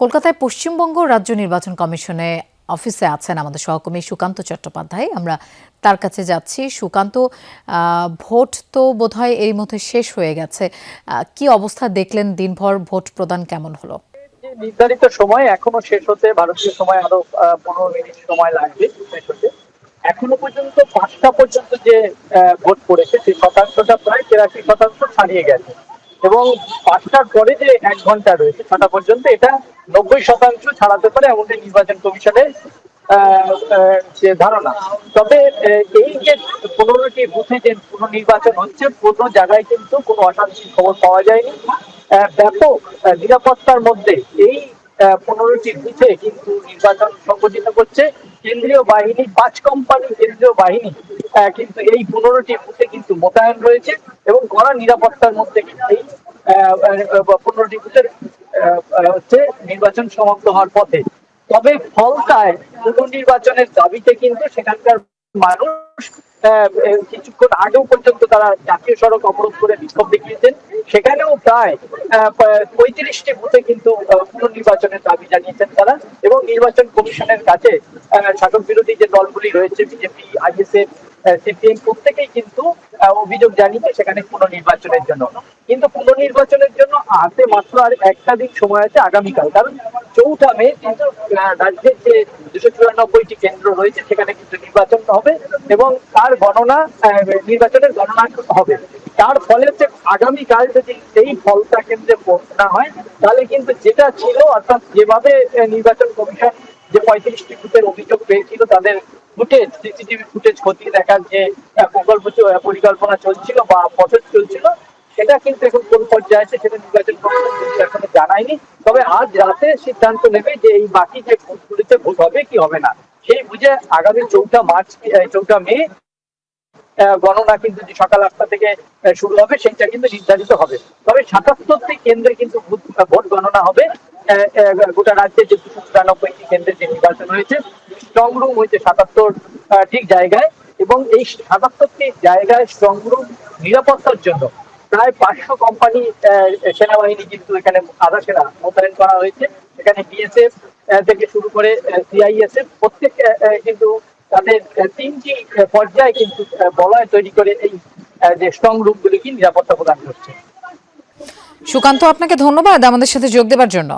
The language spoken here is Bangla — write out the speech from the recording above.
কলকাতায় পশ্চিমবঙ্গ রাজ্য নির্বাচন কমিশনে অফিসে আছেন আমাদের সহকর্মী সুকান্ত চট্টোপাধ্যায়। আমরা তার কাছে যাচ্ছি। সুকান্ত, ভোট তো বোধহয় এই মধ্যে শেষ হয়ে গেছে, কি অবস্থা দেখলেন? দিনভর ভোট প্রদান কেমন হলো? নির্ধারিত সময় এখনো শেষ হতে ভারতীয় সময় আরো 15 মিনিট সময় লাগবে শেষ হতে। এখনো পর্যন্ত 5টা পর্যন্ত যে ভোট পড়েছে সেই শতাংশটা প্রায় 83% ছাড়িয়ে গেছে, এবং 5টার পরে যে 1 ঘন্টা রয়েছে 6টা পর্যন্ত, এটা 90% ছাড়াতে পারে এমনকি নির্বাচন কমিশনের যে ধারণা। তবে এই যে 15টি বুথে যে পুনর্নির্বাচন হচ্ছে, কোনো জায়গায় কিন্তু কোনো অশান্তির খবর পাওয়া যায়নি। ব্যাপক নিরাপত্তার মধ্যে এই 15টি বুথে কিন্তু নির্বাচন সংগঠিত করছে কেন্দ্রীয় বাহিনী। 5 কোম্পানি কেন্দ্রীয় বাহিনী কিন্তু এই 15টি বুথে কিন্তু মোতায়েন রয়েছে, এবং কড়া নিরাপত্তার মধ্যে কিন্তু এই 15টি বুথের হচ্ছে নির্বাচন সমাপ্ত হওয়ার পথে। তবে ফলতায় পুনর্নির্বাচনের দাবিতে কিন্তু সেখানকার মানুষ কিছুক্ষণ আগেও পর্যন্ত তারা জাতীয় সড়ক অবরোধ করে বিক্ষোভ দেখিয়েছেন। সেখানেও প্রায় 35টি বুথে কিন্তু পুনর্নির্বাচনের দাবি জানিয়েছেন তারা, এবং নির্বাচন কমিশনের কাছে শাসক বিরোধী যে দলগুলি রয়েছে, বিজেপি, আইএসএফ, সিপিএম, প্রত্যেকেই কিন্তু অভিযোগ জানিয়েছে সেখানে পুনর্নির্বাচনের জন্য। কিন্তু পুনর্নির্বাচনের জন্য হাতে মাত্র আর একটা দিন সময় আছে, আগামীকাল। কারণ 4ঠা মে কিন্তু রাজ্যের যে 294টি কেন্দ্র রয়েছে সেখানে কিন্তু নির্বাচন হবে, এবং তার গণনা নির্বাচনের গণনা হবে। তার ফলে হচ্ছে আগামীকাল যদি এই ফলটা কেন্দ্রে না হয়, তাহলে কিন্তু যেটা ছিল, অর্থাৎ যেভাবে নির্বাচন কমিশন যে 35টি বুথের অভিযোগ পেয়েছিল, তাদের ফুটেজ, সিসিটিভি ফুটেজ খতিয়ে দেখার যে প্রকল্প পরিকল্পনা চলছিল বা প্রসেস চলছিল, সেটা কিন্তু এখন কোন পর্যায়ে আছে সেটা নির্বাচন কমিশন কিন্তু এখনো জানায়নি। তবে আজ রাতে সিদ্ধান্ত নেবে যে এই বাকি যে বুথগুলিতে ভোট হবে কি হবে না, সেই বুঝে আগামী 4ঠা মে গণনা কিন্তু সকাল 8টা থেকে শুরু হবে, সেটা কিন্তু নির্ধারিত হবে। তবে 77টি কেন্দ্রে কিন্তু ভোট গণনা হবে। গোটা রাজ্যে যে 294টি কেন্দ্রে যে নির্বাচন হয়েছে, স্ট্রং রুম হয়েছে 77 ঠিক জায়গায়, এবং এই 77টি জায়গায় স্ট্রং রুম নিরাপত্তার জন্য প্রায় 500 কোম্পানি সেনাবাহিনী কিন্তু এখানে আধা সেনা মোতায়েন করা হয়েছে। এখানে বিএসএফ থেকে শুরু করে সিআইএসএফ প্রত্যেক কিন্তু তাদের 3টি পর্যায়ে কিন্তু বলয় তৈরি করে এই যে স্ট্রং রুমগুলিকে নিরাপত্তা প্রদান করছে। সুকান্ত, আপনাকে ধন্যবাদ আমাদের সাথে যোগ দেওয়ার জন্য।